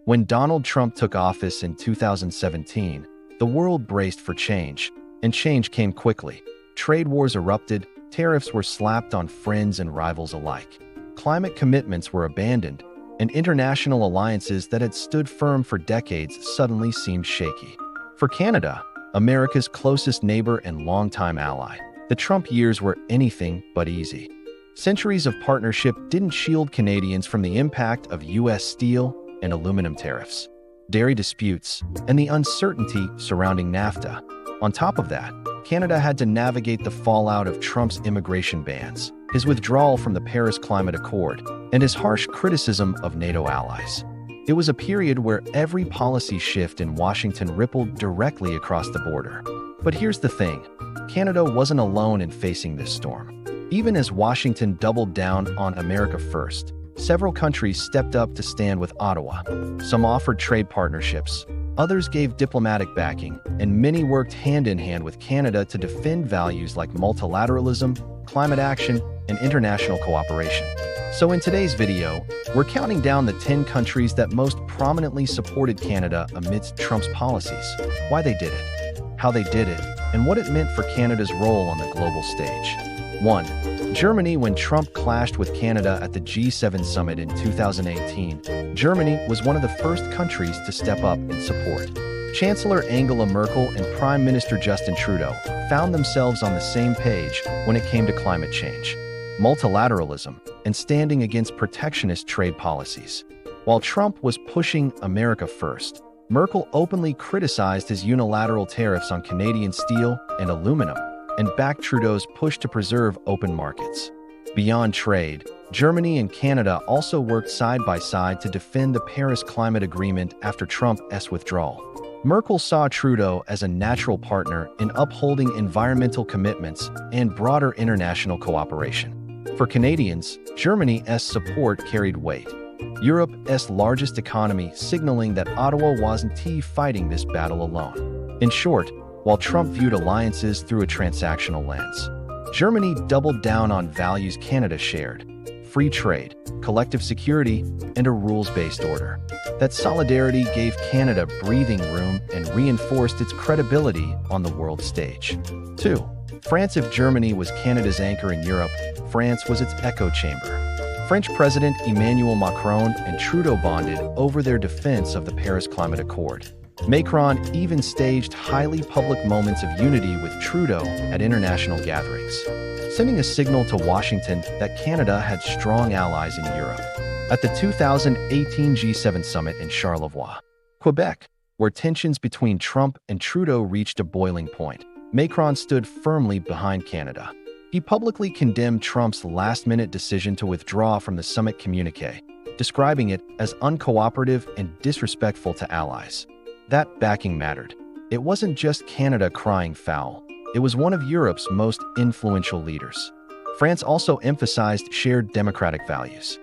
When Donald Trump took office in 2017, the world braced for change, and change came quickly. Trade wars erupted, tariffs were slapped on friends and rivals alike. Climate commitments were abandoned, and international alliances that had stood firm for decades suddenly seemed shaky. For Canada, America's closest neighbor and longtime ally, the Trump years were anything but easy. Centuries of partnership didn't shield Canadians from the impact of U.S. steel and aluminum tariffs, dairy disputes, and the uncertainty surrounding NAFTA. On top of that, Canada had to navigate the fallout of Trump's immigration bans, his withdrawal from the Paris Climate Accord, and his harsh criticism of NATO allies. It was a period where every policy shift in Washington rippled directly across the border. But here's the thing, Canada wasn't alone in facing this storm. Even as Washington doubled down on America first, several countries stepped up to stand with Ottawa. Some offered trade partnerships, others gave diplomatic backing, and many worked hand-in-hand with Canada to defend values like multilateralism, climate action, and international cooperation. So in today's video, we're counting down the 10 countries that most prominently supported Canada amidst Trump's policies, why they did it, how they did it, and what it meant for Canada's role on the global stage. 1. Germany. When Trump clashed with Canada at the G7 summit in 2018, Germany was one of the first countries to step up in support. Chancellor Angela Merkel and Prime Minister Justin Trudeau found themselves on the same page when it came to climate change, multilateralism, and standing against protectionist trade policies. While Trump was pushing America first, Merkel openly criticized his unilateral tariffs on Canadian steel and aluminum, and backed Trudeau's push to preserve open markets. Beyond trade, Germany and Canada also worked side by side to defend the Paris Climate Agreement after Trump's withdrawal. Merkel saw Trudeau as a natural partner in upholding environmental commitments and broader international cooperation. For Canadians, Germany's support carried weight. Europe's largest economy, signaling that Ottawa wasn't fighting this battle alone. In short, while Trump viewed alliances through a transactional lens, Germany doubled down on values Canada shared: free trade, collective security, and a rules-based order. That solidarity gave Canada breathing room and reinforced its credibility on the world stage. 2. France. If Germany was Canada's anchor in Europe, France was its echo chamber. French President Emmanuel Macron and Trudeau bonded over their defense of the Paris Climate Accord. Macron even staged highly public moments of unity with Trudeau at international gatherings, sending a signal to Washington that Canada had strong allies in Europe. At the 2018 G7 summit in Charlevoix, Quebec, where tensions between Trump and Trudeau reached a boiling point, Macron stood firmly behind Canada. He publicly condemned Trump's last-minute decision to withdraw from the summit communiqué, describing it as uncooperative and disrespectful to allies. That backing mattered. It wasn't just Canada crying foul. It was one of Europe's most influential leaders. France also emphasized shared democratic values.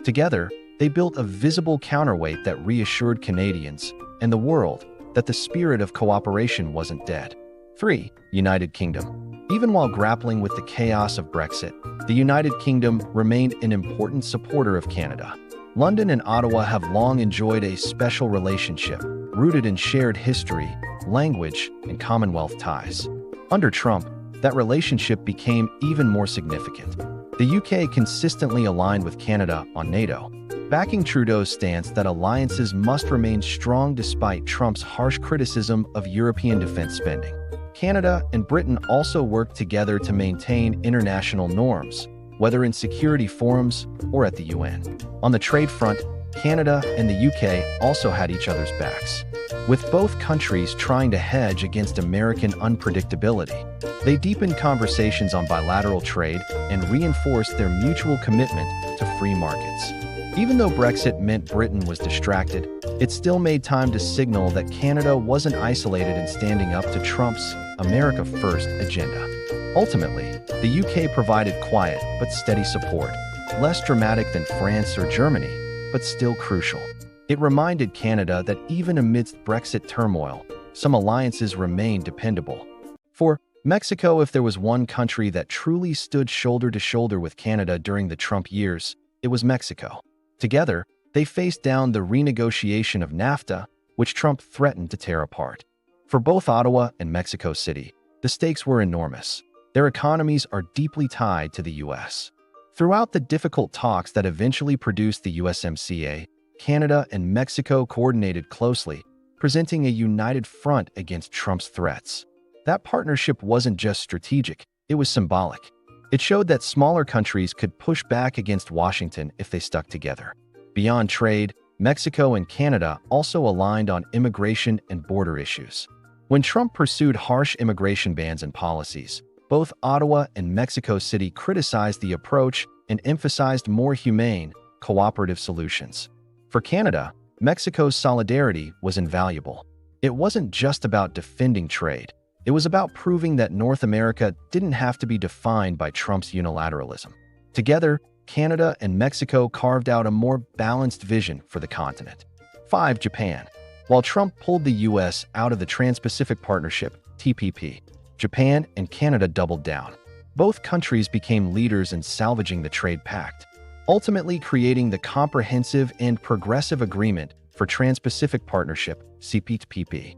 Together, they built a visible counterweight that reassured Canadians and the world that the spirit of cooperation wasn't dead. 3. United Kingdom. Even while grappling with the chaos of Brexit, the United Kingdom remained an important supporter of Canada. London and Ottawa have long enjoyed a special relationship, rooted in shared history, language, and Commonwealth ties. Under Trump, that relationship became even more significant. The UK consistently aligned with Canada on NATO, backing Trudeau's stance that alliances must remain strong despite Trump's harsh criticism of European defense spending. Canada and Britain also worked together to maintain international norms, whether in security forums or at the UN. On the trade front, Canada and the UK also had each other's backs. With both countries trying to hedge against American unpredictability, they deepened conversations on bilateral trade and reinforced their mutual commitment to free markets. Even though Brexit meant Britain was distracted, it still made time to signal that Canada wasn't isolated in standing up to Trump's America First agenda. Ultimately, the UK provided quiet but steady support, less dramatic than France or Germany, but still crucial. It reminded Canada that even amidst Brexit turmoil, some alliances remain dependable. For Mexico, if there was one country that truly stood shoulder to shoulder with Canada during the Trump years, it was Mexico. Together, They faced down the renegotiation of NAFTA, which Trump threatened to tear apart. For both Ottawa and Mexico City, the stakes were enormous. Their economies are deeply tied to the U.S. Throughout the difficult talks that eventually produced the USMCA, Canada and Mexico coordinated closely, presenting a united front against Trump's threats. That partnership wasn't just strategic, it was symbolic. It showed that smaller countries could push back against Washington if they stuck together. Beyond trade, Mexico and Canada also aligned on immigration and border issues. When Trump pursued harsh immigration bans and policies, both Ottawa and Mexico City criticized the approach and emphasized more humane, cooperative solutions. For Canada, Mexico's solidarity was invaluable. It wasn't just about defending trade. It was about proving that North America didn't have to be defined by Trump's unilateralism. Together, Canada and Mexico carved out a more balanced vision for the continent. 5. Japan. While Trump pulled the U.S. out of the Trans-Pacific Partnership, TPP, Japan and Canada doubled down. Both countries became leaders in salvaging the trade pact, ultimately creating the Comprehensive and Progressive Agreement for Trans-Pacific Partnership, CPTPP.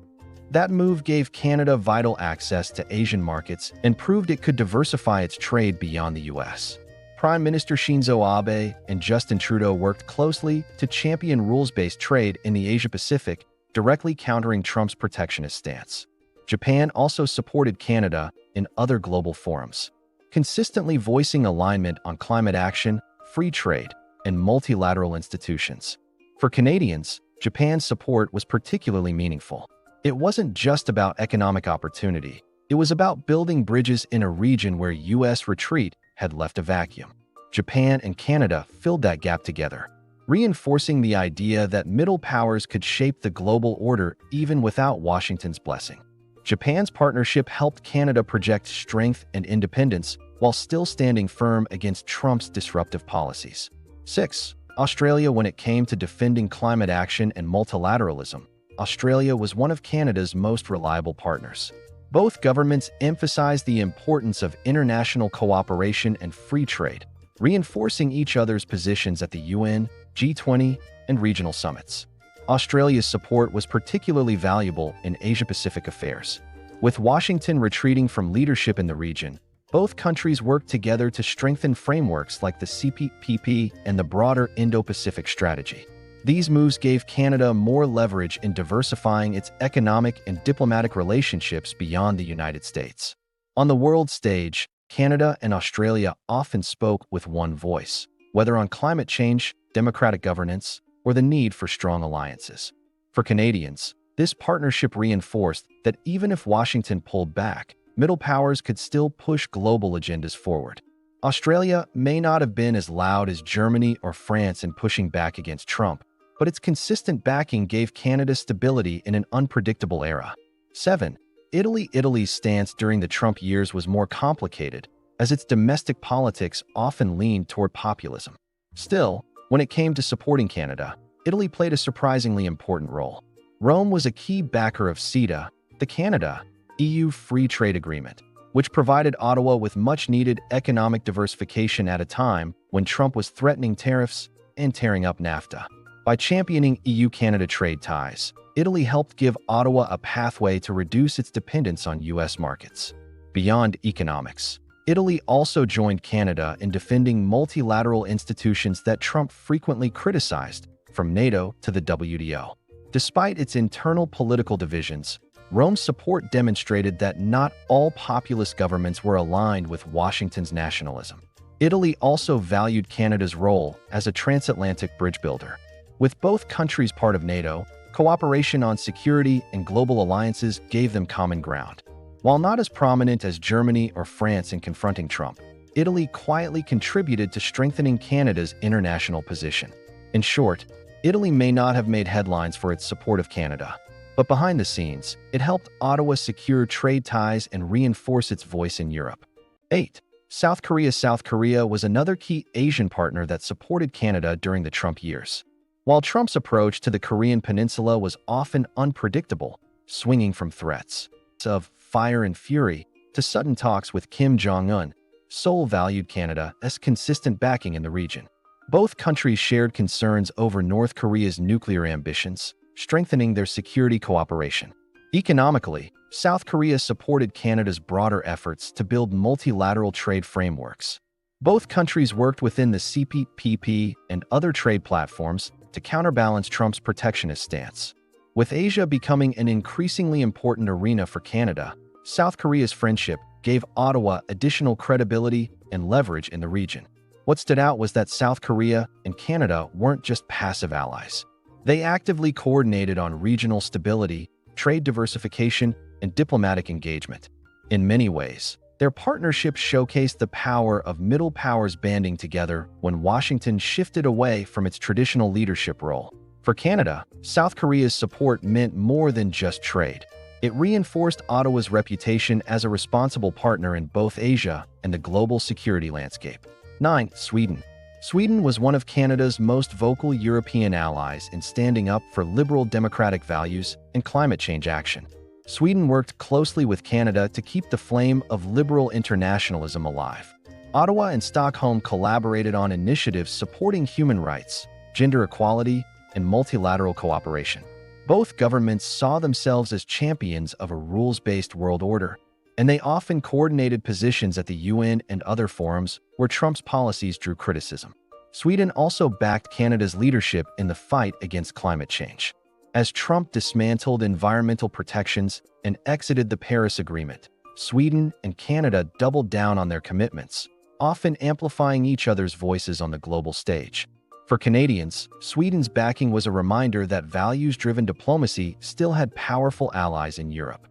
That move gave Canada vital access to Asian markets and proved it could diversify its trade beyond the U.S. Prime Minister Shinzo Abe and Justin Trudeau worked closely to champion rules-based trade in the Asia-Pacific, directly countering Trump's protectionist stance. Japan also supported Canada in other global forums, consistently voicing alignment on climate action, free trade, and multilateral institutions. For Canadians, Japan's support was particularly meaningful. It wasn't just about economic opportunity. It was about building bridges in a region where U.S. retreat had left a vacuum. Japan and Canada filled that gap together, reinforcing the idea that middle powers could shape the global order even without Washington's blessing. Japan's partnership helped Canada project strength and independence while still standing firm against Trump's disruptive policies. 6. Australia. When it came to defending climate action and multilateralism, Australia was one of Canada's most reliable partners. Both governments emphasized the importance of international cooperation and free trade, reinforcing each other's positions at the UN, G20, and regional summits. Australia's support was particularly valuable in Asia-Pacific affairs. With Washington retreating from leadership in the region, both countries worked together to strengthen frameworks like the CPTPP and the broader Indo-Pacific strategy. These moves gave Canada more leverage in diversifying its economic and diplomatic relationships beyond the United States. On the world stage, Canada and Australia often spoke with one voice, whether on climate change, democratic governance, or the need for strong alliances. For Canadians, this partnership reinforced that even if Washington pulled back, middle powers could still push global agendas forward. Australia may not have been as loud as Germany or France in pushing back against Trump, but its consistent backing gave Canada stability in an unpredictable era. 7. Italy. Italy's stance during the Trump years was more complicated, as its domestic politics often leaned toward populism. Still, when it came to supporting Canada, Italy played a surprisingly important role. Rome was a key backer of CETA, the Canada-EU Free Trade Agreement, which provided Ottawa with much-needed economic diversification at a time when Trump was threatening tariffs and tearing up NAFTA. By championing EU-Canada trade ties, Italy helped give Ottawa a pathway to reduce its dependence on U.S. markets. Beyond economics, Italy also joined Canada in defending multilateral institutions that Trump frequently criticized, from NATO to the WTO. Despite its internal political divisions, Rome's support demonstrated that not all populist governments were aligned with Washington's nationalism. Italy also valued Canada's role as a transatlantic bridge builder. With both countries part of NATO, cooperation on security and global alliances gave them common ground. While not as prominent as Germany or France in confronting Trump, Italy quietly contributed to strengthening Canada's international position. In short, Italy may not have made headlines for its support of Canada, but behind the scenes, it helped Ottawa secure trade ties and reinforce its voice in Europe. 8. South Korea. South Korea was another key Asian partner that supported Canada during the Trump years. While Trump's approach to the Korean peninsula was often unpredictable, swinging from threats of fire and fury to sudden talks with Kim Jong-un, Seoul valued Canada's consistent backing in the region. Both countries shared concerns over North Korea's nuclear ambitions, strengthening their security cooperation. Economically, South Korea supported Canada's broader efforts to build multilateral trade frameworks. Both countries worked within the CPTPP and other trade platforms to counterbalance Trump's protectionist stance. With Asia becoming an increasingly important arena for Canada, South Korea's friendship gave Ottawa additional credibility and leverage in the region. What stood out was that South Korea and Canada weren't just passive allies. They actively coordinated on regional stability, trade diversification, and diplomatic engagement. In many ways, their partnership showcased the power of middle powers banding together when Washington shifted away from its traditional leadership role. For Canada, South Korea's support meant more than just trade. It reinforced Ottawa's reputation as a responsible partner in both Asia and the global security landscape. 9. Sweden. Sweden was one of Canada's most vocal European allies in standing up for liberal democratic values and climate change action. Sweden worked closely with Canada to keep the flame of liberal internationalism alive. Ottawa and Stockholm collaborated on initiatives supporting human rights, gender equality, and multilateral cooperation. Both governments saw themselves as champions of a rules-based world order, and they often coordinated positions at the UN and other forums where Trump's policies drew criticism. Sweden also backed Canada's leadership in the fight against climate change. As Trump dismantled environmental protections and exited the Paris Agreement, Sweden and Canada doubled down on their commitments, often amplifying each other's voices on the global stage. For Canadians, Sweden's backing was a reminder that values-driven diplomacy still had powerful allies in Europe.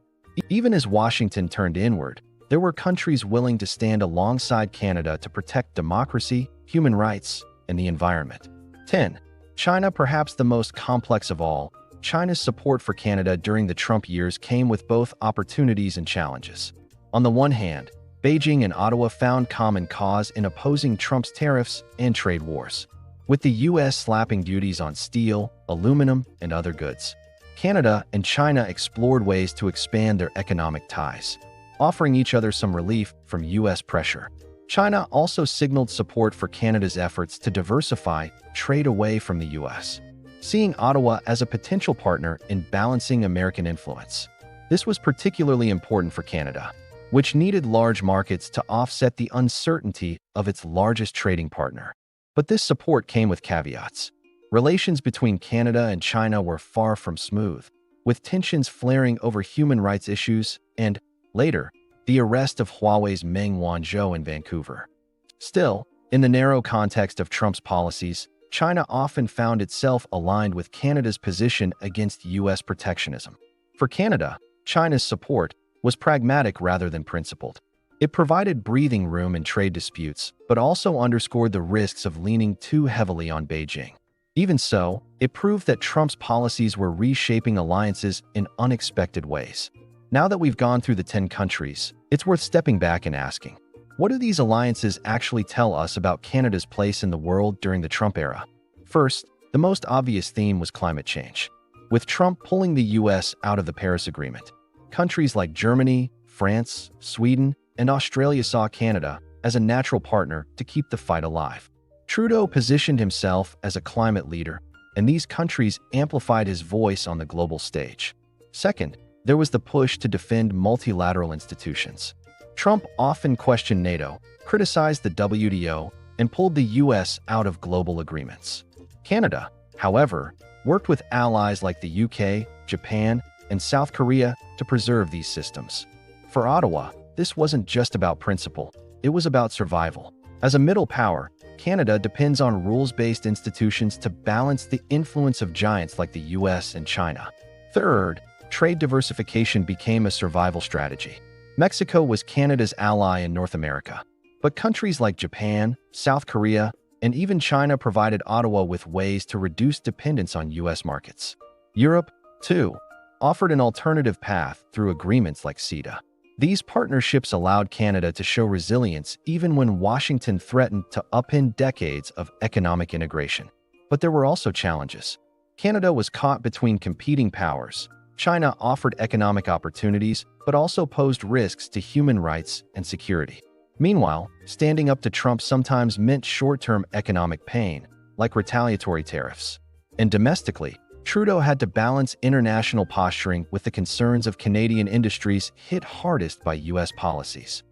Even as Washington turned inward, there were countries willing to stand alongside Canada to protect democracy, human rights, and the environment. 10. China, perhaps the most complex of all, China's support for Canada during the Trump years came with both opportunities and challenges. On the one hand, Beijing and Ottawa found common cause in opposing Trump's tariffs and trade wars. With the U.S. slapping duties on steel, aluminum, and other goods, Canada and China explored ways to expand their economic ties, offering each other some relief from U.S. pressure. China also signaled support for Canada's efforts to diversify trade away from the U.S., seeing Ottawa as a potential partner in balancing American influence. This was particularly important for Canada, which needed large markets to offset the uncertainty of its largest trading partner. But this support came with caveats. Relations between Canada and China were far from smooth, with tensions flaring over human rights issues and, later, the arrest of Huawei's Meng Wanzhou in Vancouver. Still, in the narrow context of Trump's policies, China often found itself aligned with Canada's position against U.S. protectionism. For Canada, China's support was pragmatic rather than principled. It provided breathing room in trade disputes, but also underscored the risks of leaning too heavily on Beijing. Even so, it proved that Trump's policies were reshaping alliances in unexpected ways. Now that we've gone through the 10 countries, it's worth stepping back and asking, what do these alliances actually tell us about Canada's place in the world during the Trump era? First, the most obvious theme was climate change. With Trump pulling the U.S. out of the Paris Agreement, countries like Germany, France, Sweden, and Australia saw Canada as a natural partner to keep the fight alive. Trudeau positioned himself as a climate leader, and these countries amplified his voice on the global stage. Second, there was the push to defend multilateral institutions. Trump often questioned NATO, criticized the WTO, and pulled the U.S. out of global agreements. Canada, however, worked with allies like the UK, Japan, and South Korea to preserve these systems. For Ottawa, this wasn't just about principle, it was about survival. As a middle power, Canada depends on rules-based institutions to balance the influence of giants like the US and China. Third, trade diversification became a survival strategy. Mexico was Canada's ally in North America, but countries like Japan, South Korea, and even China provided Ottawa with ways to reduce dependence on US markets. Europe, too, offered an alternative path through agreements like CETA. These partnerships allowed Canada to show resilience even when Washington threatened to upend decades of economic integration. But there were also challenges. Canada was caught between competing powers. China offered economic opportunities, but also posed risks to human rights and security. Meanwhile, standing up to Trump sometimes meant short-term economic pain, like retaliatory tariffs. And domestically, Trudeau had to balance international posturing with the concerns of Canadian industries hit hardest by U.S. policies.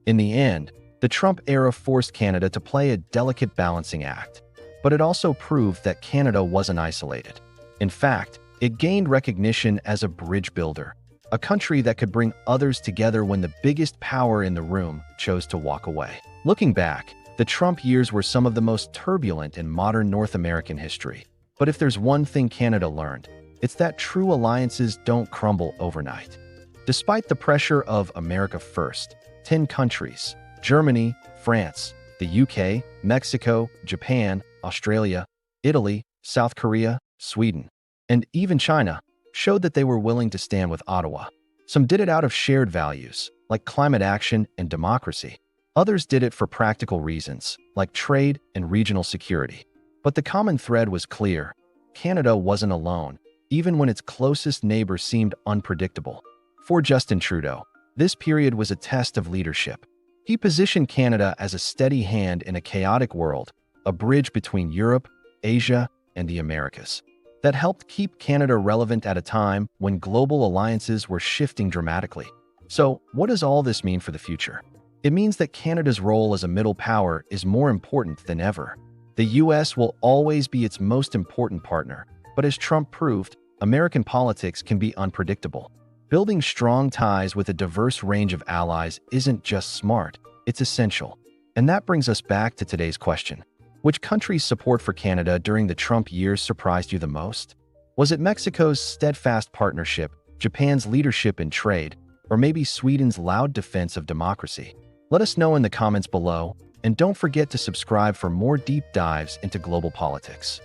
In the end, the Trump era forced Canada to play a delicate balancing act, but it also proved that Canada wasn't isolated. In fact, it gained recognition as a bridge builder, a country that could bring others together when the biggest power in the room chose to walk away. Looking back, the Trump years were some of the most turbulent in modern North American history. But if there's one thing Canada learned, it's that true alliances don't crumble overnight. Despite the pressure of America First, 10 countries, Germany, France, the UK, Mexico, Japan, Australia, Italy, South Korea, Sweden, and even China, showed that they were willing to stand with Ottawa. Some did it out of shared values, like climate action and democracy. Others did it for practical reasons, like trade and regional security. But the common thread was clear. Canada wasn't alone, even when its closest neighbor seemed unpredictable. For Justin Trudeau, this period was a test of leadership. He positioned Canada as a steady hand in a chaotic world, a bridge between Europe, Asia, and the Americas, that helped keep Canada relevant at a time when global alliances were shifting dramatically. So, what does all this mean for the future? It means that Canada's role as a middle power is more important than ever. The U.S. will always be its most important partner, but as Trump proved, American politics can be unpredictable. Building strong ties with a diverse range of allies isn't just smart, it's essential. And that brings us back to today's question. Which country's support for Canada during the Trump years surprised you the most? Was it Mexico's steadfast partnership, Japan's leadership in trade, or maybe Sweden's loud defense of democracy? Let us know in the comments below, and don't forget to subscribe for more deep dives into global politics.